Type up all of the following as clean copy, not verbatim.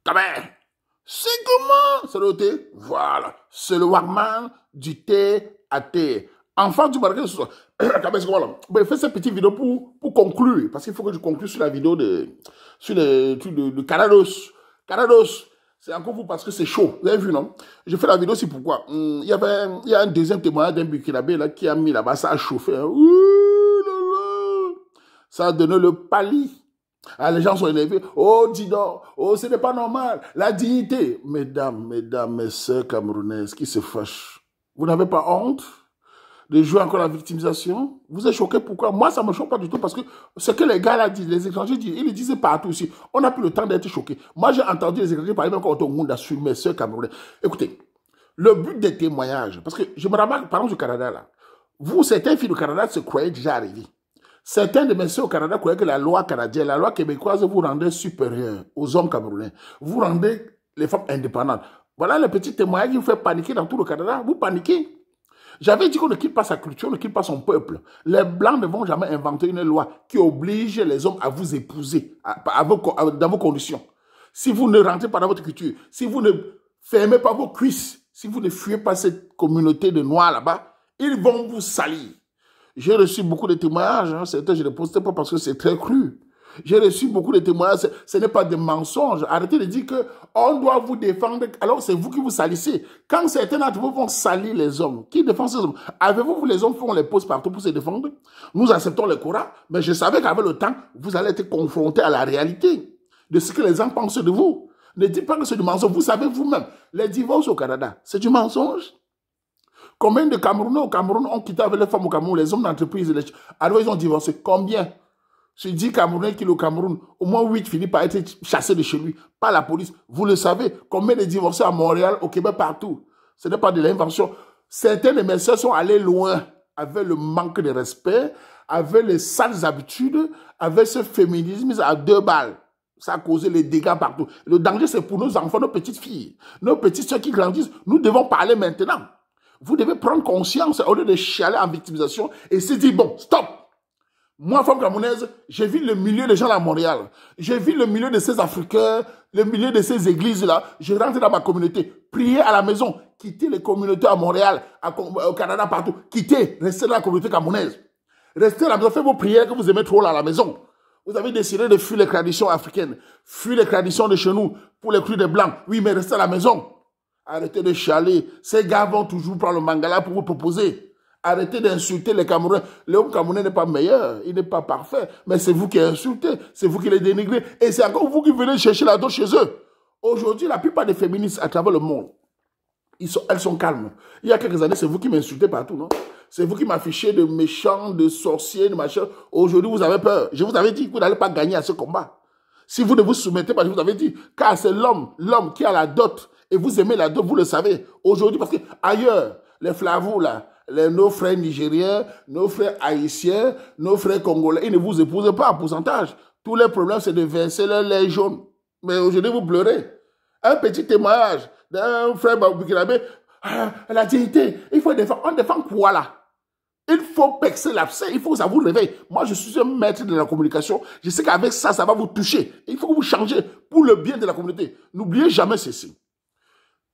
Quand même. C'est comment? C'est le thé? Voilà. C'est le Walkman du thé à thé. Enfin, du marqué ce soir. Bon, fais cette petite vidéo pour conclure. Parce qu'il faut que je conclue sur la vidéo sur le truc de Carados. Carados. C'est encore vous parce que c'est chaud. Vous avez vu, non? Je fais la vidéo, c'est pourquoi. Il y a un deuxième témoignage d'un Burkinabé là, qui a mis là-bas, ça a chauffé. Hein. Ouh là là. Ça a donné le pali. Ah, les gens sont énervés. Oh, dis donc. Oh, ce n'est pas normal. La dignité. Mesdames, mes sœurs camerounaises qui se fâchent. Vous n'avez pas honte de jouer encore la victimisation? Vous êtes choqués pourquoi? Moi, ça ne me choque pas du tout parce que ce que les gars là disent, les étrangers disent, ils le disaient partout aussi. On n'a plus le temps d'être choqués. Moi, j'ai entendu les étrangers parler même quand on monde sur mes sœurs camerounaises. Écoutez, le but des témoignages, parce que je me remarque, par exemple, du Canada là, vous, certains filles du Canada se croyaient déjà arrivés. Certains de mes soeurs au Canada croyaient que la loi canadienne, la loi québécoise vous rendait supérieur aux hommes camerounais. Vous rendez les femmes indépendantes. Voilà le petit témoignage qui vous fait paniquer dans tout le Canada. Vous paniquez. J'avais dit qu'on ne quitte pas sa culture, on ne quitte pas son peuple. Les Blancs ne vont jamais inventer une loi qui oblige les hommes à vous épouser dans vos conditions. Si vous ne rentrez pas dans votre culture, si vous ne fermez pas vos cuisses, si vous ne fuyez pas cette communauté de Noirs là-bas, ils vont vous salir. J'ai reçu beaucoup de témoignages, hein. Certains je ne postais pas parce que c'est très cru. J'ai reçu beaucoup de témoignages, ce n'est pas des mensonges. Arrêtez de dire qu'on doit vous défendre, alors c'est vous qui vous salissez. Quand certains d'entre vous vont salir les hommes, qui défendent ces hommes? Avez-vous, vous les hommes, on les pose partout pour se défendre? Nous acceptons le Coran, mais je savais qu'avec le temps, vous allez être confrontés à la réalité de ce que les gens pensent de vous. Ne dites pas que c'est du mensonge, vous savez vous-même. Les divorces au Canada, c'est du mensonge. Combien de Camerounais au Cameroun ont quitté avec les femmes au Cameroun, les hommes d'entreprise, alors ils ont divorcé? Combien? Sur 10 Camerounais qui sont au Cameroun, au moins 8 finissent par être chassés de chez lui, par la police. Vous le savez, combien de divorcés à Montréal, au Québec, partout? Ce n'est pas de l'invention. Certains de mes soeurs sont allés loin avec le manque de respect, avec les sales habitudes, avec ce féminisme à 2 balles. Ça a causé les dégâts partout. Le danger, c'est pour nos enfants, nos petites filles, nos petites soeurs qui grandissent. Nous devons parler maintenant. Vous devez prendre conscience au lieu de chialer en victimisation et se dire, bon, stop. Moi, femme camerounaise, j'ai vu le milieu des gens à Montréal. J'ai vu le milieu de ces Africains, le milieu de ces églises-là. Je rentre dans ma communauté. Priez à la maison. Quittez les communautés à Montréal, au Canada, partout. Quittez. Restez dans la communauté camerounaise. Restez à la maison. Faites vos prières que vous aimez trop là à la maison. Vous avez décidé de fuir les traditions africaines. Fuir les traditions de chez nous pour les crues des Blancs. Oui, mais restez à la maison. Arrêtez de chialer. Ces gars vont toujours prendre le mangala pour vous proposer. Arrêtez d'insulter les Camerounais. L'homme camerounais n'est pas meilleur, il n'est pas parfait, mais c'est vous qui insultez, c'est vous qui les dénigrez, et c'est encore vous qui venez chercher la dose chez eux. Aujourd'hui, la plupart des féministes à travers le monde, elles sont calmes. Il y a quelques années, c'est vous qui m'insultez partout, non? C'est vous qui m'affichez de méchants, de sorciers, de machin. Aujourd'hui, vous avez peur. Je vous avais dit que vous n'allez pas gagner à ce combat. Si vous ne vous soumettez pas, je vous avais dit, car c'est l'homme qui a la dot, et vous aimez la dot, vous le savez. Aujourd'hui, parce que ailleurs, les flavos là, nos frères nigériens, nos frères haïtiens, nos frères congolais, ils ne vous épousent pas en pourcentage. Tous les problèmes, c'est de verser leur lait jaune. Mais aujourd'hui, vous pleurez. Un petit témoignage d'un frère burkinabé, la dignité, il faut défendre. On défend quoi là? Il faut percer l'abcès, il faut que ça vous réveille. Moi, je suis un maître de la communication. Je sais qu'avec ça, ça va vous toucher. Il faut que vous changez pour le bien de la communauté. N'oubliez jamais ceci.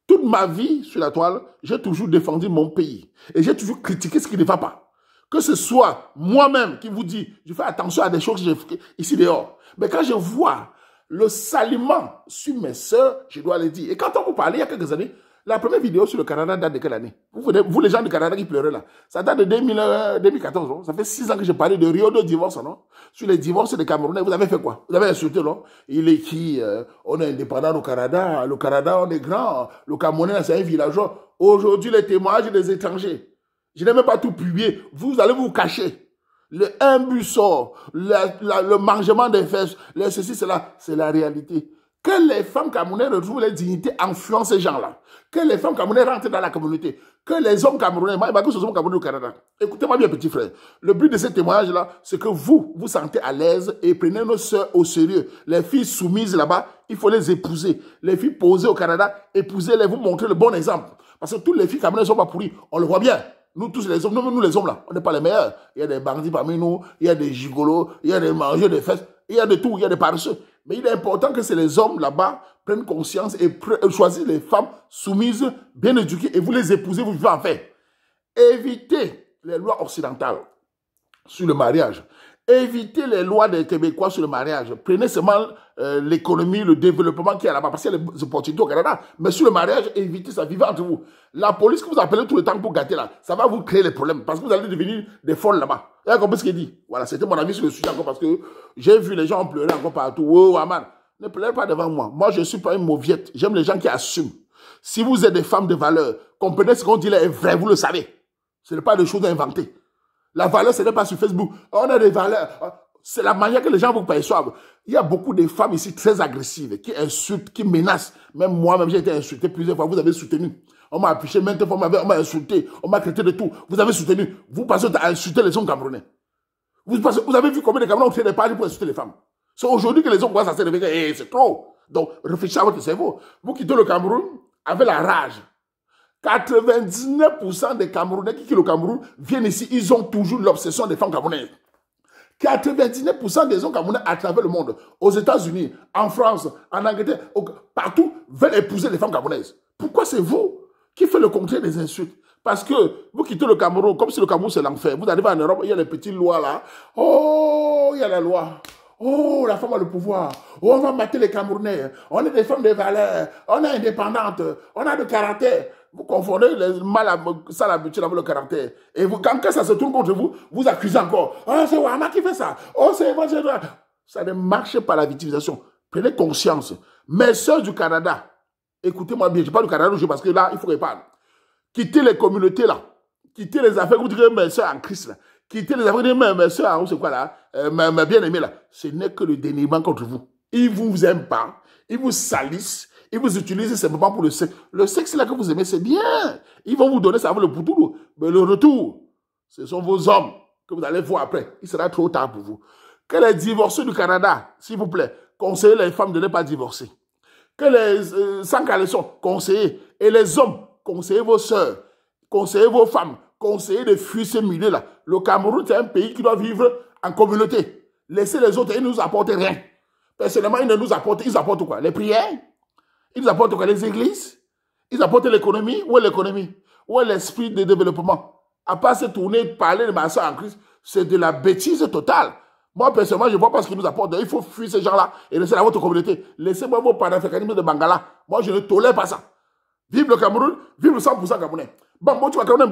Toute ma vie sur la toile, j'ai toujours défendu mon pays. Et j'ai toujours critiqué ce qui ne va pas. Que ce soit moi-même qui vous dit, je fais attention à des choses que j'ai fait ici dehors. Mais quand je vois le salement sur mes soeurs, je dois le dire. Et quand on vous parlait il y a quelques années, la première vidéo sur le Canada date de quelle année? Vous les gens du Canada qui pleurez là. Ça date de 2014, non? Ça fait 6 ans que j'ai parlé de Rio de divorce, non? Sur les divorces des Camerounais, vous avez fait quoi? Vous avez insulté, non? Il est qui? On est indépendant au Canada. Le Canada, on est grand. Le Camerounais, c'est un villageois. Aujourd'hui, les témoignages des étrangers. Je n'ai même pas tout publié. Vous allez vous cacher. Le imbusor, le mangement des fesses, le ceci, cela, c'est la réalité. Que les femmes camerounaises retrouvent leur dignité en fuyant ces gens-là. Que les femmes camerounaises rentrent dans la communauté. Que les hommes camerounais, que ce sont camerounais au Canada. Écoutez-moi bien, petit frère. Le but de ce témoignage-là, c'est que vous sentez à l'aise et prenez nos soeurs au sérieux. Les filles soumises là-bas, il faut les épouser. Les filles posées au Canada, épousez-les, vous montrez le bon exemple. Parce que toutes les filles camerounaises ne sont pas pourries. On le voit bien. Nous tous les hommes, nous les hommes là, on n'est pas les meilleurs. Il y a des bandits parmi nous, il y a des gigolos, il y a des mangeurs de fesses. Il y a de tout, il y a des paresseux. Mais il est important que c'est les hommes là-bas prennent conscience et choisissent les femmes soumises, bien éduquées, et vous les épousez, vous vivez en fait. Évitez les lois occidentales sur le mariage. Évitez les lois des Québécois sur le mariage. Prenez seulement l'économie, le développement qui est là-bas, parce qu'il y a des opportunités au Canada. Mais sur le mariage, évitez ça, vivez entre vous. La police que vous appelez tout le temps pour gâter là, ça va vous créer les problèmes, parce que vous allez devenir des folles là-bas. Vous avez compris ce qu'il dit? Voilà, c'était mon avis sur le sujet encore, parce que j'ai vu les gens pleurer encore partout. Oh, Aman, ne pleurez pas devant moi. Moi, je ne suis pas une mauviette. J'aime les gens qui assument. Si vous êtes des femmes de valeur, comprenez ce qu'on dit là est vrai, vous le savez. Ce n'est pas des choses à inventer. La valeur, ce n'est pas sur Facebook. On a des valeurs. C'est la manière que les gens vous perçoivent. Il y a beaucoup de femmes ici très agressives, qui insultent, qui menacent. Même moi-même, j'ai été insulté plusieurs fois. Vous avez soutenu. On m'a affiché maintes fois, on m'a insulté. On m'a traité de tout. Vous avez soutenu. Vous passez à insulter les hommes camerounais. Vous avez vu combien de Camerounais ont créé des pages pour insulter les femmes. C'est aujourd'hui que les hommes commencent à se réveiller. C'est trop. Donc, réfléchissez à votre cerveau. Vous quittez le Cameroun avec la rage. 99% des Camerounais qui quittent le Cameroun viennent ici, ils ont toujours l'obsession des femmes camerounaises. 99% des hommes camerounais à travers le monde, aux États-Unis, en France, en Angleterre, partout, veulent épouser les femmes camerounaises. Pourquoi c'est vous qui faites le contraire des insultes? Parce que vous quittez le Cameroun, comme si le Cameroun c'est l'enfer. Vous arrivez en Europe, il y a les petites lois là. Oh, il y a la loi. Oh, la femme a le pouvoir. Oh, on va mater les Camerounais. On est des femmes de valeur. On est indépendantes. On a de caractère. Vous confondez le mal à ça, l'habitude avec le caractère. Et vous, quand ça se tourne contre vous, vous accusez encore. Oh, c'est Wama qui fait ça. Oh, c'est moi, c'est toi. Ça ne marche pas la victimisation. Prenez conscience. Mes soeurs du Canada, écoutez-moi bien, je parle du Canada parce que là, il faut que je parle. Quittez les communautés là. Quittez les affaires, vous direz mes soeurs en Christ là. Quittez les affaires, vous direz mes soeurs, c'est quoi là, mes bien-aimés là. Ce n'est que le déniement contre vous. Ils ne vous aiment pas. Ils vous salissent. Ils vous utilisent simplement pour le sexe. Le sexe là que vous aimez, c'est bien. Ils vont vous donner ça avec le poutou. Mais le retour, ce sont vos hommes que vous allez voir après. Il sera trop tard pour vous. Que les divorcés du Canada, s'il vous plaît, conseillez les femmes de ne pas divorcer. Que les sans caleçon, conseillez. Et les hommes, conseillez vos sœurs, conseillez vos femmes, conseillez de fuir ce milieu-là. Le Cameroun, c'est un pays qui doit vivre en communauté. Laissez les autres, ils ne nous apportent rien. Personnellement, ils apportent quoi? Les prières? Ils apportent quoi? Les églises? Ils apportent l'économie? Où est l'économie? Où est l'esprit de développement? À part se tourner, parler de ma soeur en Christ, c'est de la bêtise totale. Moi, personnellement, je ne vois pas ce qu'ils nous apportent. Il faut fuir ces gens-là et laisser dans votre communauté. Laissez-moi vos panafricanismes de Bangala. Moi, je ne tolère pas ça. Vive le Cameroun, vive le 100% Camerounais. Bon, moi, tu vas quand même...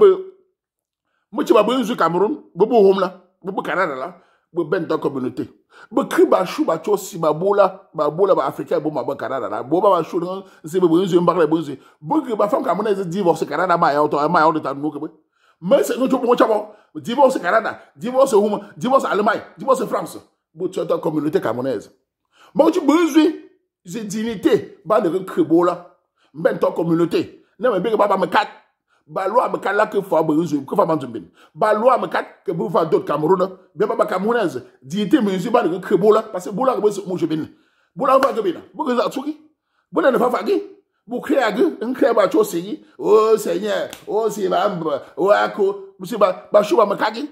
Moi, tu vas bien au Cameroun, bobo home là, bobo Canada là, bobo ben dans communauté. Bobo cri bachou bacho si babola ba africain bobo ma Canada là, bobo bachou non, c'est bobo un mbarle bobo. Bobo ba femme camerounaise divorce Canada ma ya de ta nou que. Mais c'est nous tu bon, divorce Canada, divorce home, divorce Allemagne, divorce France. Bobo tu dans communauté camerounaise. Moi tu besoin de dignité, ba de crebo là, ben dans communauté. Non mais bien ba me kat. Balois me kala que faut besoin que faut manzumbin. Balois me kat que vous faire d'autres Camerounais, bien pas camerounaise. Dignité mais pas de crebo là parce que boula que moi je bin. Boula va que bin. Boula za tsuki. Boula ne fa fagi. Bou créer un créer ba cho séyi. Oh Seigneur, oh c'est ba oh ako, monsieur ba chou ba me kagi.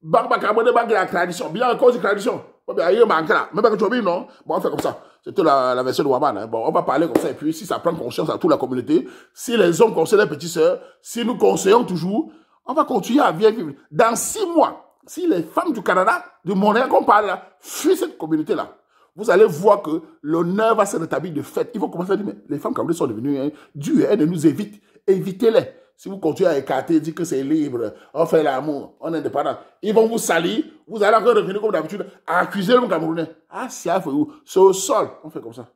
Ba Camerounais ba la tradition, bien à cause de tradition. Bon bien ailleurs manque là. Même pas que tu non. Bon on fait comme ça. C'était la version de Waman. Hein. Bon, on va parler comme ça. Et puis, si ça prend conscience à toute la communauté, si les hommes conseillent les petites sœurs, si nous conseillons toujours, on va continuer à vivre. Dans 6 mois, si les femmes du Canada, du Montréal qu'on parle là, fuient cette communauté-là, vous allez voir que l'honneur va se rétablir de fait. Ils vont commencer à dire, mais les femmes camerounaises sont devenues dures, elles nous évitent. Évitez-les. Si vous continuez à écarter, dire que c'est libre, on fait l'amour, on est indépendant, ils vont vous salir, vous allez encore revenir comme d'habitude, accuser le Camerounais. Ah, c'est à vous, c'est au sol, on fait comme ça.